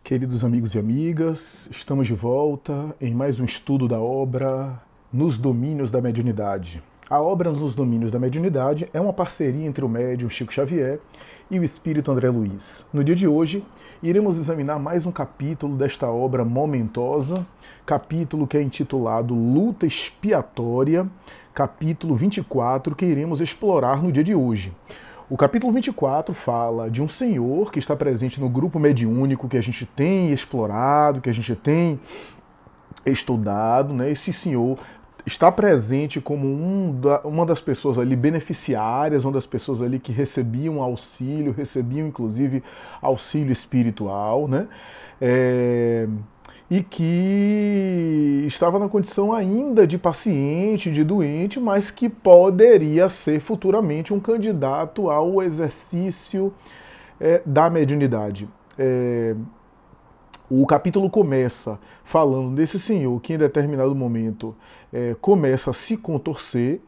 Queridos amigos e amigas, estamos de volta em mais um estudo da obra Nos Domínios da Mediunidade. A obra Nos Domínios da Mediunidade é uma parceria entre o médium Chico Xavier e o espírito André Luiz. No dia de hoje, iremos examinar mais um capítulo desta obra momentosa, capítulo que é intitulado Luta Expiatória, capítulo 24, que iremos explorar no dia de hoje. O capítulo 24 fala de um senhor que está presente no grupo mediúnico que a gente tem explorado, que a gente tem estudado, né? Esse senhor está presente como uma das pessoas ali beneficiárias, uma das pessoas ali que recebiam auxílio, recebiam inclusive auxílio espiritual, né? E que estava na condição ainda de paciente, de doente, mas que poderia ser futuramente um candidato ao exercício da mediunidade. O capítulo começa falando desse senhor que em determinado momento começa a se contorcer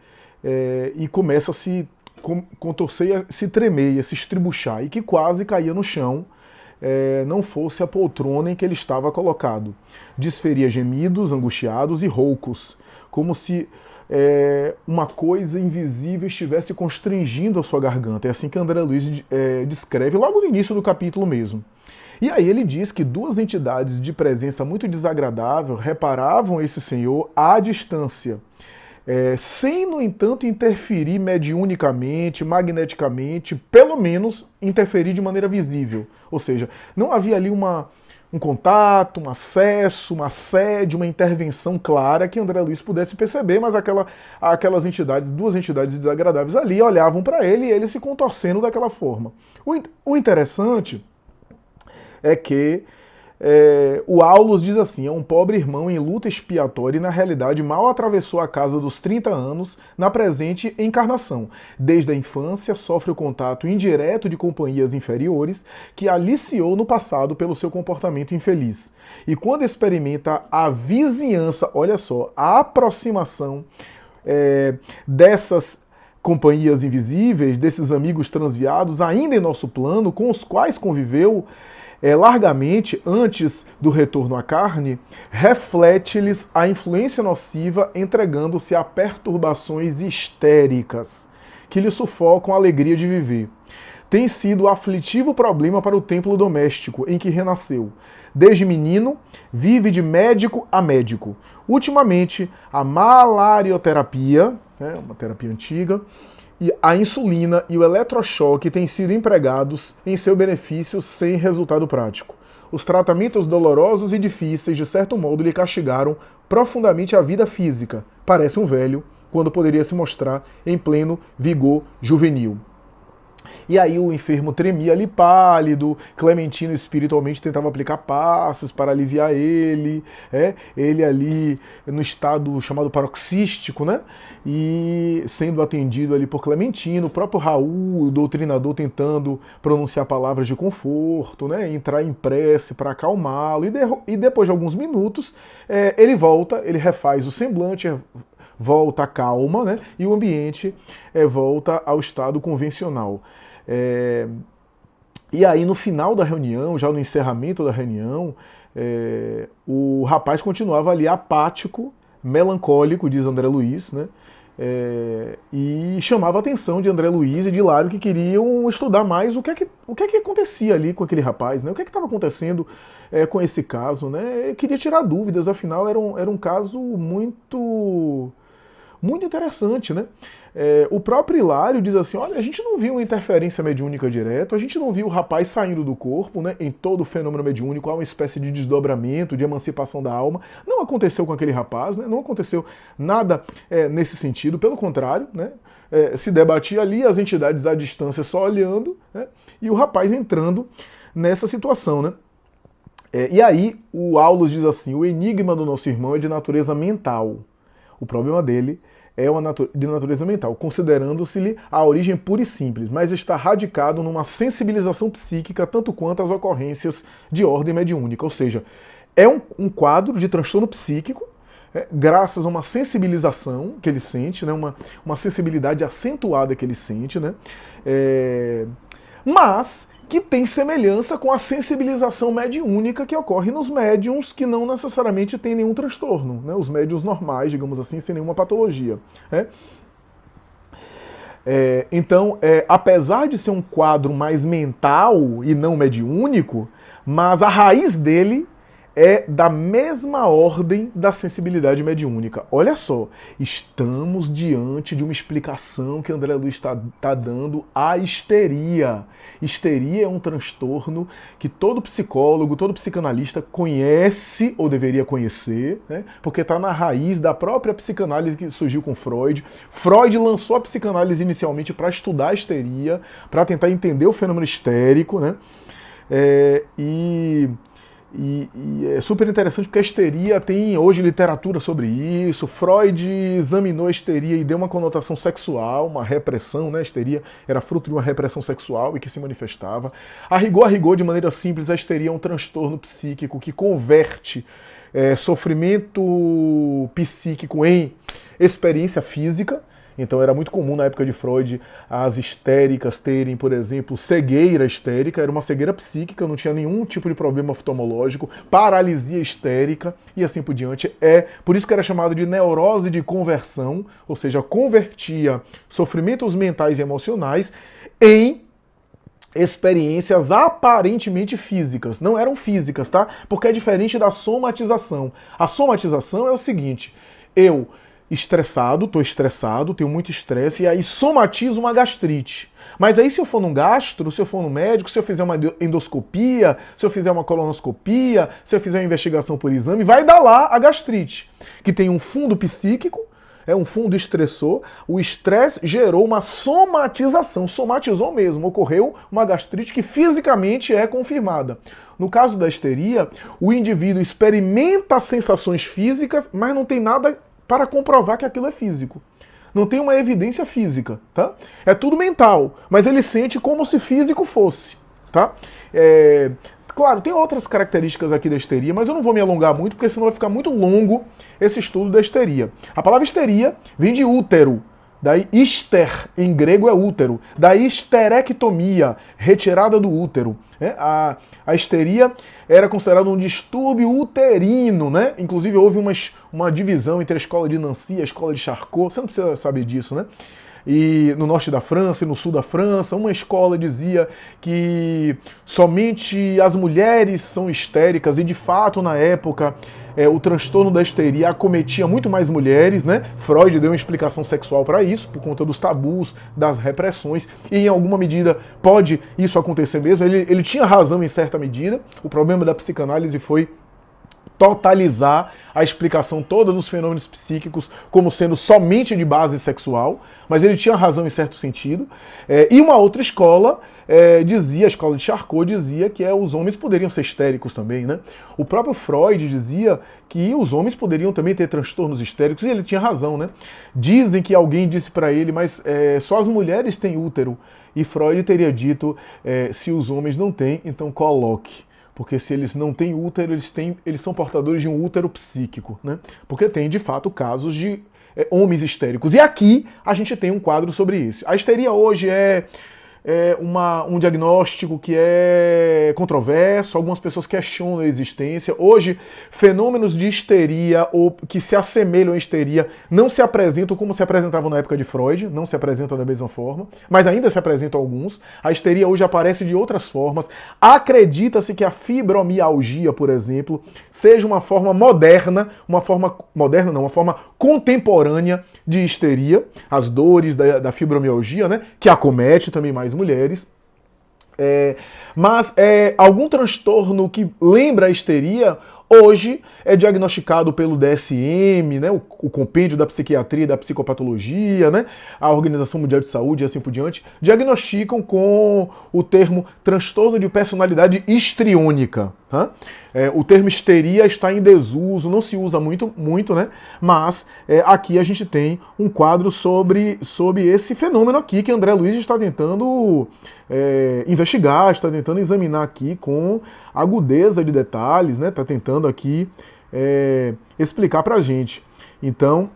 e começa a se contorcer, a se tremer, a se estribuchar, e que quase caía no chão, não fosse a poltrona em que ele estava colocado. Desferia gemidos angustiados e roucos, como se uma coisa invisível estivesse constringindo a sua garganta. É assim que André Luiz descreve logo no início do capítulo mesmo. E aí ele diz que duas entidades de presença muito desagradável reparavam esse senhor à distância, sem, no entanto, interferir mediunicamente, magneticamente, pelo menos interferir de maneira visível. Ou seja, não havia ali um contato, um acesso, uma sede, uma intervenção clara que André Luiz pudesse perceber, mas aquelas entidades, duas entidades desagradáveis ali, olhavam para ele e ele se contorcendo daquela forma. O interessante é que o Aulus diz assim: é um pobre irmão em luta expiatória e na realidade mal atravessou a casa dos 30 anos na presente encarnação. Desde a infância sofre o contato indireto de companhias inferiores que aliciou no passado pelo seu comportamento infeliz. E quando experimenta a vizinhança, olha só, a aproximação dessas companhias invisíveis, desses amigos transviados ainda em nosso plano, com os quais conviveu largamente antes do retorno à carne, reflete-lhes a influência nociva, entregando-se a perturbações histéricas que lhe sufocam a alegria de viver. Tem sido aflitivo problema para o templo doméstico em que renasceu. Desde menino, vive de médico a médico. Ultimamente, a malarioterapia, uma terapia antiga, e a insulina e o eletrochoque têm sido empregados em seu benefício sem resultado prático. Os tratamentos dolorosos e difíceis, de certo modo, lhe castigaram profundamente a vida física. Parece um velho, quando poderia se mostrar em pleno vigor juvenil. E aí o enfermo tremia ali pálido, Clementino espiritualmente tentava aplicar passes para aliviar ele, ele ali no estado chamado paroxístico, né? E sendo atendido ali por Clementino, o próprio Raul, o doutrinador, tentando pronunciar palavras de conforto, né? Entrar em prece para acalmá-lo, e depois de alguns minutos ele volta, ele refaz o semblante, volta à calma, né? E o ambiente volta ao estado convencional. E aí no final da reunião, já no encerramento da reunião, o rapaz continuava ali apático, melancólico, diz André Luiz, né? E chamava a atenção de André Luiz e de Hilário, que queriam estudar mais o que é que acontecia ali com aquele rapaz, né? O que é que estava acontecendo com esse caso, né? Queria tirar dúvidas, afinal era um caso muito interessante, né? O próprio Hilário diz assim: olha, a gente não viu uma interferência mediúnica direta, a gente não viu o rapaz saindo do corpo, né? Em todo o fenômeno mediúnico há uma espécie de desdobramento, de emancipação da alma. Não aconteceu com aquele rapaz, né? Não aconteceu nada nesse sentido, pelo contrário, né? Se debatia ali, as entidades à distância só olhando, né? E o rapaz entrando nessa situação, né? E aí o Aulus diz assim: o enigma do nosso irmão é de natureza mental. O problema dele é de natureza mental, considerando-se-lhe a origem pura e simples, mas está radicado numa sensibilização psíquica tanto quanto as ocorrências de ordem mediúnica. Ou seja, é um quadro de transtorno psíquico, graças a uma sensibilização que ele sente, né, uma sensibilidade acentuada que ele sente, né, mas que tem semelhança com a sensibilização mediúnica que ocorre nos médiums que não necessariamente têm nenhum transtorno, né? Os médiums normais, digamos assim, sem nenhuma patologia. Né? Então, apesar de ser um quadro mais mental e não mediúnico, mas a raiz dele é da mesma ordem da sensibilidade mediúnica. Olha só, estamos diante de uma explicação que André Luiz está dando à histeria. Histeria é um transtorno que todo psicólogo, todo psicanalista conhece ou deveria conhecer, né? Porque está na raiz da própria psicanálise que surgiu com Freud. Freud lançou a psicanálise inicialmente para estudar a histeria, para tentar entender o fenômeno histérico, né? E é super interessante porque a histeria tem hoje literatura sobre isso. Freud examinou a histeria e deu uma conotação sexual, uma repressão, né? A histeria era fruto de uma repressão sexual e que se manifestava. A rigor, de maneira simples, a histeria é um transtorno psíquico que converte sofrimento psíquico em experiência física. Então era muito comum na época de Freud as histéricas terem, por exemplo, cegueira histérica, era uma cegueira psíquica, não tinha nenhum tipo de problema oftalmológico, paralisia histérica e assim por diante. Por isso que era chamado de neurose de conversão, ou seja, convertia sofrimentos mentais e emocionais em experiências aparentemente físicas. Não eram físicas, tá? Porque é diferente da somatização. A somatização é o seguinte, eu estou estressado, tenho muito estresse, e aí somatizo uma gastrite. Mas aí se eu for num gastro, se eu for no médico, se eu fizer uma endoscopia, se eu fizer uma colonoscopia, se eu fizer uma investigação por exame, vai dar lá a gastrite, que tem um fundo psíquico, um fundo estressor, o estresse gerou uma somatização, somatizou mesmo, ocorreu uma gastrite que fisicamente é confirmada. No caso da histeria, o indivíduo experimenta sensações físicas, mas não tem nada para comprovar que aquilo é físico. Não tem uma evidência física, tá? É tudo mental, mas ele sente como se físico fosse, tá? Claro, tem outras características aqui da histeria, mas eu não vou me alongar muito, porque senão vai ficar muito longo esse estudo da histeria. A palavra histeria vem de útero, daí hister, em grego é útero, daí histerectomia, retirada do útero. A histeria era considerada um distúrbio uterino, né? Inclusive houve uma divisão entre a escola de Nancy e a escola de Charcot, você não precisa saber disso, né? E no norte da França e no sul da França, uma escola dizia que somente as mulheres são histéricas, e de fato, na época, o transtorno da histeria acometia muito mais mulheres, né? Freud deu uma explicação sexual para isso, por conta dos tabus, das repressões, e em alguma medida pode isso acontecer mesmo. Ele tinha razão em certa medida. O problema da psicanálise foi totalizar a explicação toda dos fenômenos psíquicos como sendo somente de base sexual, mas ele tinha razão em certo sentido. E uma outra escola dizia, a escola de Charcot dizia que os homens poderiam ser histéricos também, né? O próprio Freud dizia que os homens poderiam também ter transtornos histéricos, e ele tinha razão, né? Dizem que alguém disse para ele, mas só as mulheres têm útero, e Freud teria dito, se os homens não têm, então coloque. Porque se eles não têm útero, eles são portadores de um útero psíquico, né? Porque tem, de fato, casos de homens histéricos. E aqui a gente tem um quadro sobre isso. A histeria hoje é um diagnóstico que é controverso, algumas pessoas questionam a existência. Hoje, fenômenos de histeria ou que se assemelham à histeria não se apresentam como se apresentavam na época de Freud, não se apresentam da mesma forma, mas ainda se apresentam alguns. A histeria hoje aparece de outras formas. Acredita-se que a fibromialgia, por exemplo, seja uma forma moderna, uma forma contemporânea de histeria, as dores da fibromialgia, né, que acomete também mais mulheres. Mas algum transtorno que lembra a histeria hoje é diagnosticado pelo DSM, né, o compêndio da psiquiatria e da psicopatologia, né, a Organização Mundial de Saúde e assim por diante, diagnosticam com o termo transtorno de personalidade histriônica. Tá? O termo histeria está em desuso, não se usa muito, né, mas aqui a gente tem um quadro sobre esse fenômeno aqui que André Luiz está tentando investigar, está tentando examinar aqui com agudeza de detalhes, né, está tentando aqui explicar pra gente. Então,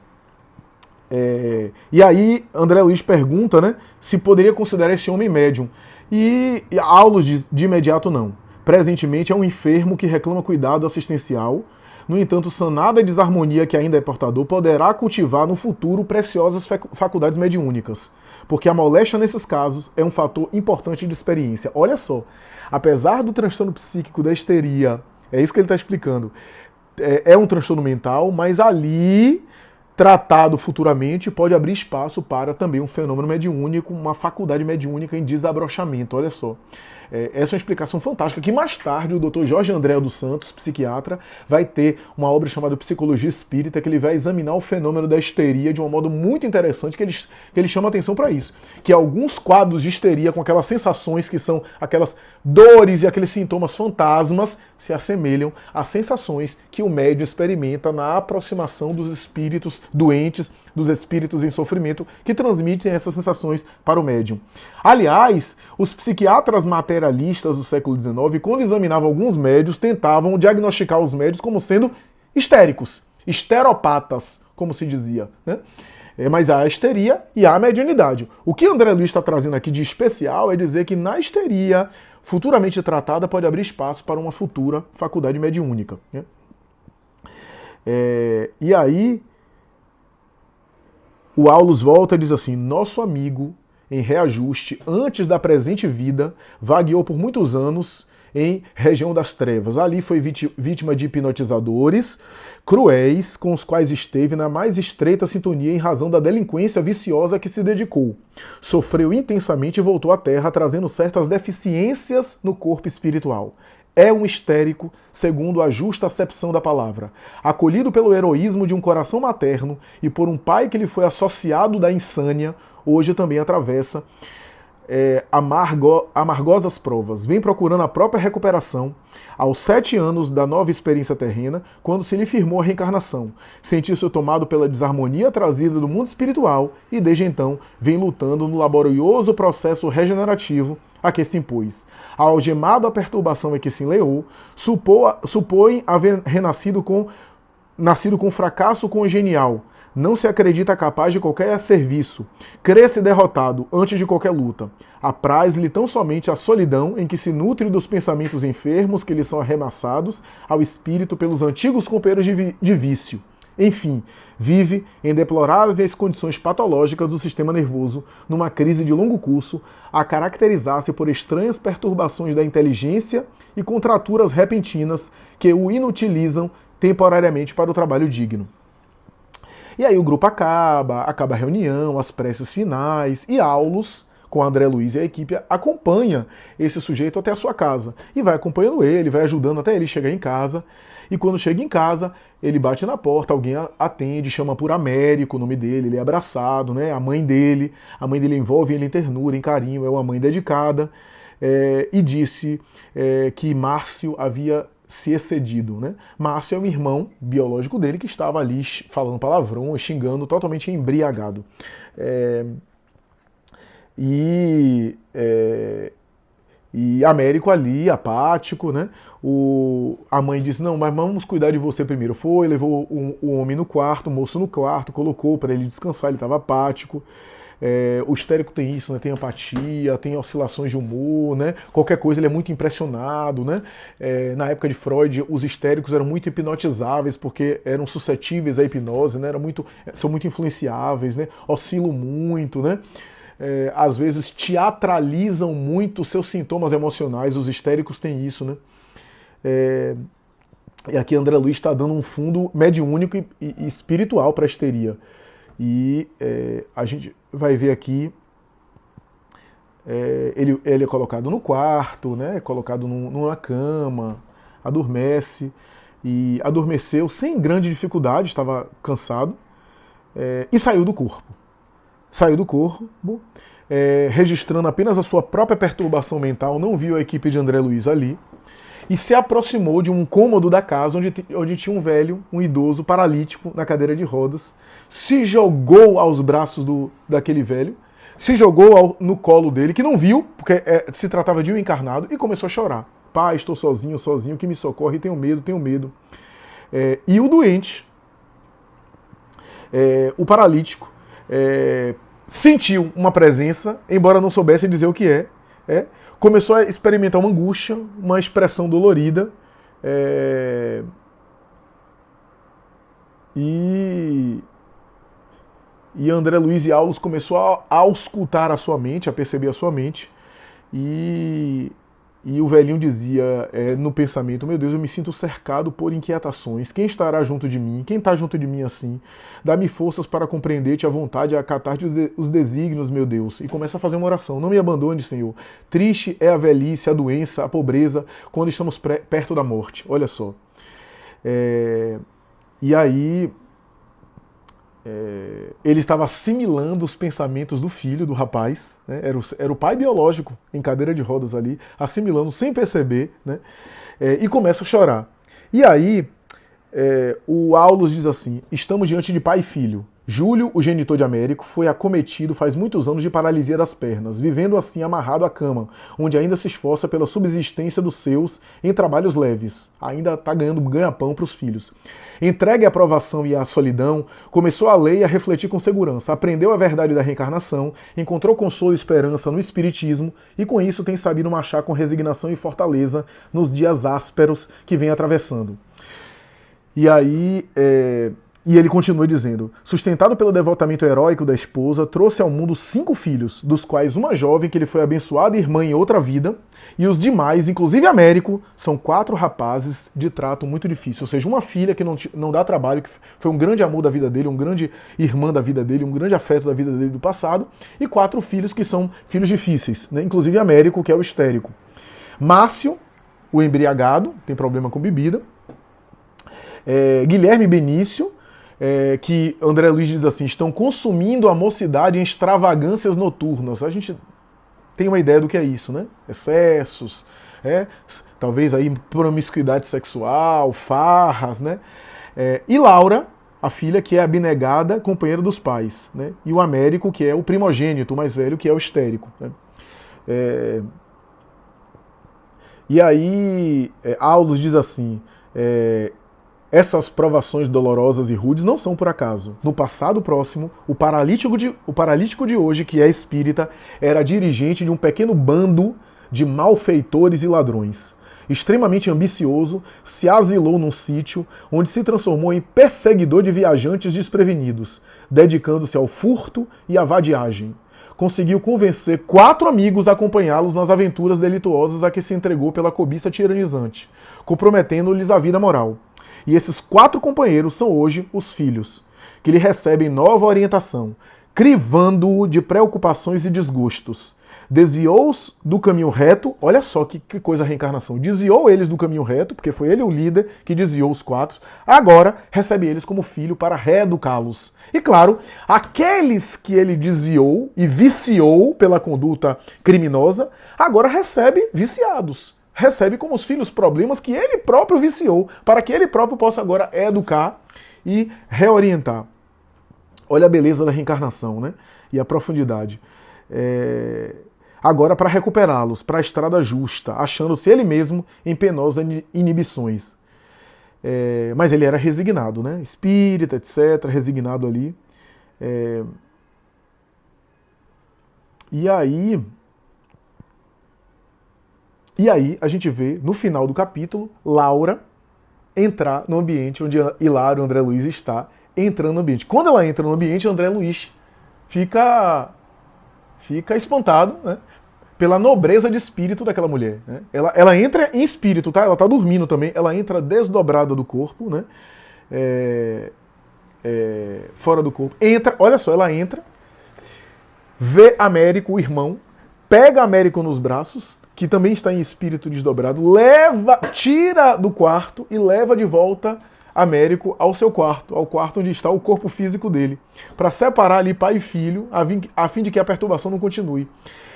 e aí André Luiz pergunta, né, se poderia considerar esse homem médium. E Aulus diz, de imediato não. Presentemente é um enfermo que reclama cuidado assistencial. No entanto, sanada a desarmonia que ainda é portador, poderá cultivar no futuro preciosas faculdades mediúnicas. Porque a moléstia nesses casos é um fator importante de experiência. Olha só, apesar do transtorno psíquico da histeria, é isso que ele está explicando, é um transtorno mental, mas ali, tratado futuramente, pode abrir espaço para também um fenômeno mediúnico, uma faculdade mediúnica em desabrochamento. Olha só. Essa é uma explicação fantástica, que mais tarde o Dr. Jorge André dos Santos, psiquiatra, vai ter uma obra chamada Psicologia Espírita, que ele vai examinar o fenômeno da histeria de um modo muito interessante, que ele chama atenção para isso. Que alguns quadros de histeria, com aquelas sensações que são aquelas dores e aqueles sintomas fantasmas, se assemelham às sensações que o médium experimenta na aproximação dos espíritos doentes, dos espíritos em sofrimento, que transmitem essas sensações para o médium. Aliás, os psiquiatras materialistas do século XIX, quando examinavam alguns médios, tentavam diagnosticar os médios como sendo histéricos, histeropatas, como se dizia, né? Mas há a histeria e há a mediunidade. O que André Luiz está trazendo aqui de especial é dizer que na histeria, futuramente tratada, pode abrir espaço para uma futura faculdade mediúnica, né? E aí, o Aulus volta e diz assim: nosso amigo, em reajuste, antes da presente vida, vagueou por muitos anos em região das trevas. Ali foi vítima de hipnotizadores cruéis, com os quais esteve na mais estreita sintonia em razão da delinquência viciosa a que se dedicou. Sofreu intensamente e voltou à Terra, trazendo certas deficiências no corpo espiritual. É um histérico, segundo a justa acepção da palavra, acolhido pelo heroísmo de um coração materno e por um pai que lhe foi associado da insânia, hoje também atravessa amargosas provas. Vem procurando a própria recuperação aos 7 anos da nova experiência terrena, quando se lhe firmou a reencarnação. Sentiu-se tomado pela desarmonia trazida do mundo espiritual e desde então vem lutando no laborioso processo regenerativo a que se impôs. Algemado à perturbação em que se enleou, supõe haver nascido com fracasso congenial. Não se acredita capaz de qualquer serviço. Crê-se derrotado antes de qualquer luta. Apraz-lhe tão somente a solidão em que se nutre dos pensamentos enfermos que lhe são arremessados ao espírito pelos antigos companheiros de vício. Enfim, vive em deploráveis condições patológicas do sistema nervoso, numa crise de longo curso, a caracterizar-se por estranhas perturbações da inteligência e contraturas repentinas que o inutilizam temporariamente para o trabalho digno. E aí o grupo acaba a reunião, as preces finais, e Aulus, com André Luiz e a equipe, acompanha esse sujeito até a sua casa. E vai acompanhando ele, vai ajudando até ele chegar em casa. E quando chega em casa, ele bate na porta, alguém atende, chama por Américo, o nome dele, ele é abraçado, né? A mãe dele envolve ele em ternura, em carinho, é uma mãe dedicada, e disse que Márcio havia se excedido, né? Márcio é o irmão biológico dele que estava ali falando palavrão, xingando, totalmente embriagado. E Américo ali, apático, né? A mãe disse: não, mas vamos cuidar de você primeiro. Foi, levou o homem no quarto, o moço no quarto, colocou para ele descansar, ele estava apático. O histérico tem isso, né? Tem apatia, tem oscilações de humor, né? Qualquer coisa ele é muito impressionado, né? Na época de Freud, os histéricos eram muito hipnotizáveis porque eram suscetíveis à hipnose, né? São muito influenciáveis, né? Oscilam muito, né? Às vezes teatralizam muito seus sintomas emocionais. Os histéricos têm isso, né? E aqui André Luiz está dando um fundo mediúnico e espiritual para a histeria. E a gente vai ver aqui, ele é colocado no quarto, né, colocado numa cama, adormece, e adormeceu sem grande dificuldade, estava cansado, e saiu do corpo. Saiu do corpo, registrando apenas a sua própria perturbação mental, não viu a equipe de André Luiz ali, e se aproximou de um cômodo da casa onde tinha um velho, um idoso, paralítico, na cadeira de rodas, se jogou aos braços daquele velho, se jogou no colo dele, que não viu, porque se tratava de um encarnado, e começou a chorar. Pai, estou sozinho, que me socorre, tenho medo. E o doente, o paralítico, sentiu uma presença, embora não soubesse dizer o que é. começou a experimentar uma angústia, uma expressão dolorida, e André Luiz e Aulus começou a auscultar a sua mente, a perceber a sua mente, e o velhinho dizia no pensamento: meu Deus, eu me sinto cercado por inquietações. Quem estará junto de mim? Quem está junto de mim assim? Dá-me forças para compreender-te a vontade e acatar-te os desígnios, meu Deus. E começa a fazer uma oração: não me abandone, Senhor. Triste é a velhice, a doença, a pobreza, quando estamos perto da morte. Olha só. E aí ele estava assimilando os pensamentos do filho, do rapaz, né? Era o pai biológico em cadeira de rodas ali, assimilando sem perceber, né? E começa a chorar. E aí o Aulus diz assim: estamos diante de pai e filho. Júlio, o genitor de Américo, foi acometido faz muitos anos de paralisia das pernas, vivendo assim amarrado à cama, onde ainda se esforça pela subsistência dos seus em trabalhos leves. Ainda está ganhando ganha-pão para os filhos. Entregue à provação e à solidão, começou a ler e a refletir com segurança, aprendeu a verdade da reencarnação, encontrou consolo e esperança no espiritismo e com isso tem sabido marchar com resignação e fortaleza nos dias ásperos que vem atravessando. E aí... E ele continua dizendo: sustentado pelo devotamento heróico da esposa, trouxe ao mundo 5 filhos, dos quais uma jovem que ele foi abençoada irmã em outra vida, e os demais, inclusive Américo, são 4 rapazes de trato muito difícil. Ou seja, uma filha que não dá trabalho, que foi um grande amor da vida dele, um grande irmã da vida dele, um grande afeto da vida dele do passado, e 4 filhos que são filhos difíceis, né? Inclusive Américo, que é o histérico. Márcio, o embriagado, tem problema com bebida. Guilherme Benício, que André Luiz diz assim: estão consumindo a mocidade em extravagâncias noturnas. A gente tem uma ideia do que é isso, né? Excessos, talvez aí promiscuidade sexual, farras, né? E Laura, a filha, que é abnegada, companheira dos pais, né? E o Américo, que é o primogênito, o mais velho, que é o histérico, né? E aí Aulus diz assim: essas provações dolorosas e rudes não são por acaso. No passado próximo, o paralítico de hoje, que é espírita, era dirigente de um pequeno bando de malfeitores e ladrões. Extremamente ambicioso, se asilou num sítio onde se transformou em perseguidor de viajantes desprevenidos, dedicando-se ao furto e à vadiagem. Conseguiu convencer 4 amigos a acompanhá-los nas aventuras delituosas a que se entregou pela cobiça tiranizante, comprometendo-lhes a vida moral. E esses 4 companheiros são hoje os filhos, que lhe recebem nova orientação, crivando-o de preocupações e desgostos. Desviou-os do caminho reto, olha só que coisa a reencarnação, desviou eles do caminho reto, porque foi ele o líder que desviou os 4, agora recebe eles como filho para reeducá-los. E claro, aqueles que ele desviou e viciou pela conduta criminosa, agora recebe viciados. Recebe como os filhos problemas que ele próprio viciou, para que ele próprio possa agora educar e reorientar. Olha a beleza da reencarnação, né? E a profundidade. Agora para recuperá-los, para a estrada justa, achando-se ele mesmo em penosas inibições. Mas ele era resignado, né? Espírita, etc., resignado ali. E aí a gente vê, no final do capítulo, Laura entrar no ambiente onde Hilário, André Luiz está, entrando no ambiente. Quando ela entra no ambiente, André Luiz fica espantado, né, pela nobreza de espírito daquela mulher. Né? Ela entra em espírito, tá? Ela está dormindo também, ela entra desdobrada do corpo, né? Fora do corpo. Olha só, ela entra, vê Américo, o irmão, pega Américo nos braços, que também está em espírito desdobrado, tira do quarto e leva de volta Américo ao seu quarto, ao quarto onde está o corpo físico dele, para separar ali pai e filho, a fim de que a perturbação não continue.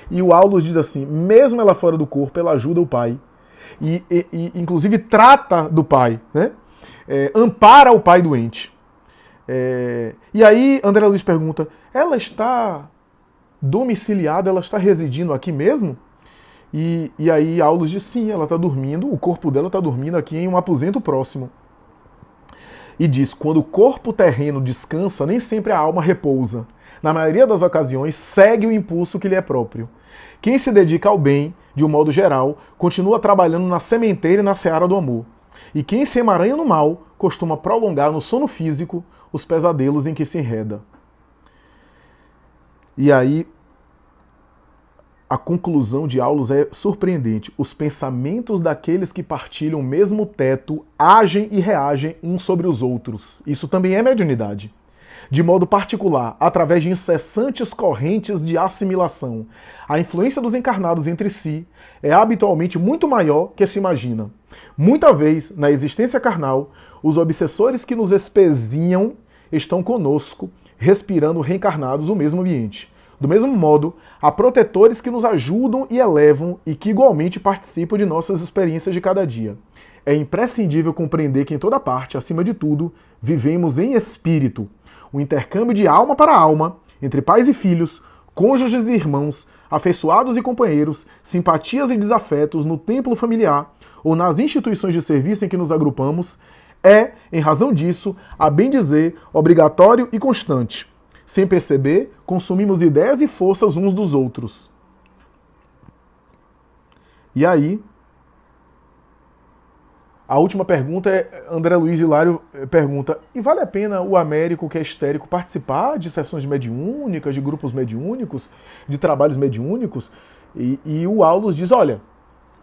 E o Aulus diz assim: mesmo ela fora do corpo, ela ajuda o pai, e inclusive trata do pai, né? Ampara o pai doente. E aí André Luiz pergunta: ela está domiciliada, ela está residindo aqui mesmo? E aí Aulus diz: sim, ela está dormindo, o corpo dela está dormindo aqui em um aposento próximo. E diz: quando o corpo terreno descansa, nem sempre a alma repousa. Na maioria das ocasiões, segue o impulso que lhe é próprio. Quem se dedica ao bem, de um modo geral, continua trabalhando na sementeira e na seara do amor. E quem se emaranha no mal, costuma prolongar no sono físico os pesadelos em que se enreda. E aí, a conclusão de Aulus é surpreendente. Os pensamentos daqueles que partilham o mesmo teto agem e reagem uns sobre os outros. Isso também é mediunidade. De modo particular, através de incessantes correntes de assimilação. A influência dos encarnados entre si é habitualmente muito maior que se imagina. Muita vez, na existência carnal, os obsessores que nos espezinham estão conosco, respirando reencarnados o mesmo ambiente. Do mesmo modo, há protetores que nos ajudam e elevam e que igualmente participam de nossas experiências de cada dia. É imprescindível compreender que em toda parte, acima de tudo, vivemos em espírito. O intercâmbio de alma para alma, entre pais e filhos, cônjuges e irmãos, afeiçoados e companheiros, simpatias e desafetos no templo familiar ou nas instituições de serviço em que nos agrupamos, é, em razão disso, a bem dizer, obrigatório e constante. Sem perceber, consumimos ideias e forças uns dos outros. E aí, a última pergunta é, André Luiz Hilário pergunta, e vale a pena o Américo, que é histérico, participar de sessões mediúnicas, de grupos mediúnicos, de trabalhos mediúnicos? E o Aulus diz, olha,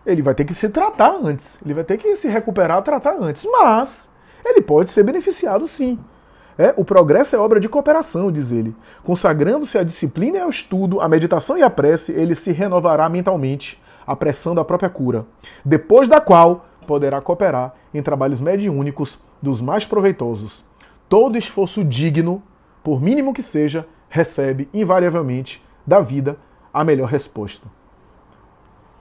ele vai ter que se tratar antes, ele vai ter que se recuperar, tratar antes, mas ele pode ser beneficiado sim. O progresso é obra de cooperação, diz ele. Consagrando-se à disciplina e ao estudo, à meditação e à prece, ele se renovará mentalmente, apressando a própria cura, depois da qual poderá cooperar em trabalhos mediúnicos dos mais proveitosos. Todo esforço digno, por mínimo que seja, recebe invariavelmente da vida a melhor resposta.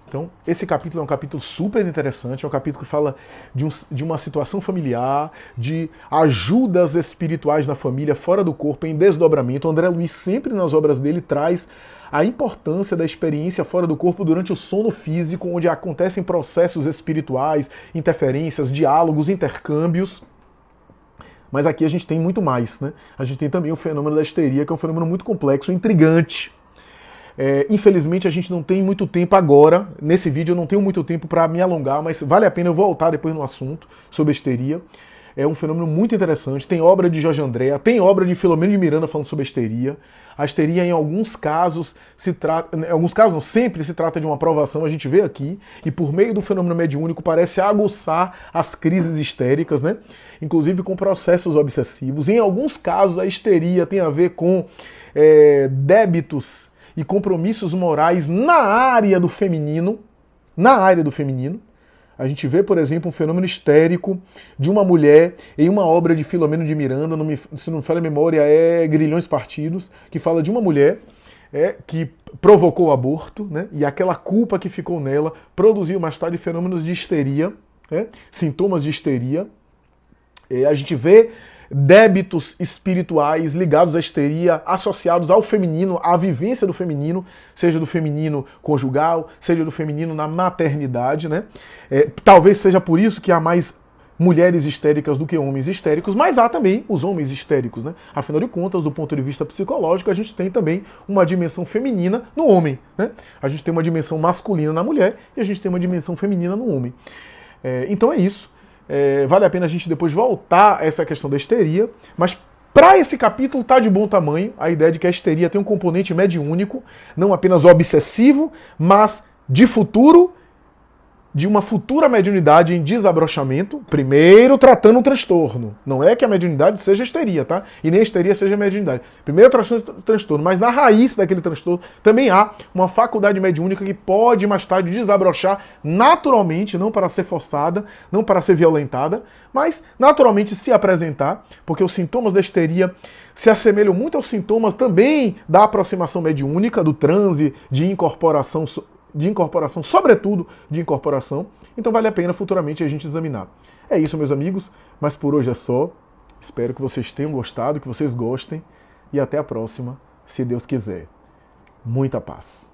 Então, esse capítulo é um capítulo super interessante, é um capítulo que fala de uma situação familiar, de ajudas espirituais na família, fora do corpo, em desdobramento. O André Luiz sempre nas obras dele traz a importância da experiência fora do corpo durante o sono físico, onde acontecem processos espirituais, interferências, diálogos, intercâmbios. Mas aqui a gente tem muito mais, né? A gente tem também o fenômeno da histeria, que é um fenômeno muito complexo, intrigante. Infelizmente a gente não tem muito tempo agora, nesse vídeo eu não tenho muito tempo para me alongar, mas vale a pena eu voltar depois no assunto sobre a histeria. É um fenômeno muito interessante, tem obra de Jorge Andréa, tem obra de Filomeno de Miranda falando sobre a histeria. A histeria em alguns casos sempre se trata de uma provação, a gente vê aqui, e por meio do fenômeno mediúnico parece aguçar as crises histéricas, né? Inclusive com processos obsessivos. Em alguns casos a histeria tem a ver com débitos e compromissos morais na área do feminino. A gente vê, por exemplo, um fenômeno histérico de uma mulher em uma obra de Filomeno de Miranda, se não me falha a memória, é Grilhões Partidos, que fala de uma mulher que provocou o aborto, né? E aquela culpa que ficou nela produziu mais tarde fenômenos de histeria, sintomas de histeria. A gente vê débitos espirituais ligados à histeria, associados ao feminino, à vivência do feminino, seja do feminino conjugal, seja do feminino na maternidade, né? Talvez seja por isso que há mais mulheres histéricas do que homens histéricos, mas há também os homens histéricos, né? Afinal de contas, do ponto de vista psicológico, a gente tem também uma dimensão feminina no homem, né? A gente tem uma dimensão masculina na mulher e a gente tem uma dimensão feminina no homem. Então é isso. Vale a pena a gente depois voltar a essa questão da histeria, mas para esse capítulo tá de bom tamanho a ideia de que a histeria tem um componente mediúnico, não apenas obsessivo, mas de futuro, de uma futura mediunidade em desabrochamento, primeiro tratando o transtorno. Não é que a mediunidade seja histeria, tá? E nem a histeria seja a mediunidade. Primeiro tratando o transtorno, mas na raiz daquele transtorno também há uma faculdade mediúnica que pode mais tarde desabrochar naturalmente, não para ser forçada, não para ser violentada, mas naturalmente se apresentar, porque os sintomas da histeria se assemelham muito aos sintomas também da aproximação mediúnica, do transe, de incorporação, sobretudo de incorporação. Então vale a pena futuramente a gente examinar. É isso, meus amigos, mas por hoje é só. Espero que vocês tenham gostado, que vocês gostem, e até a próxima, se Deus quiser. Muita paz.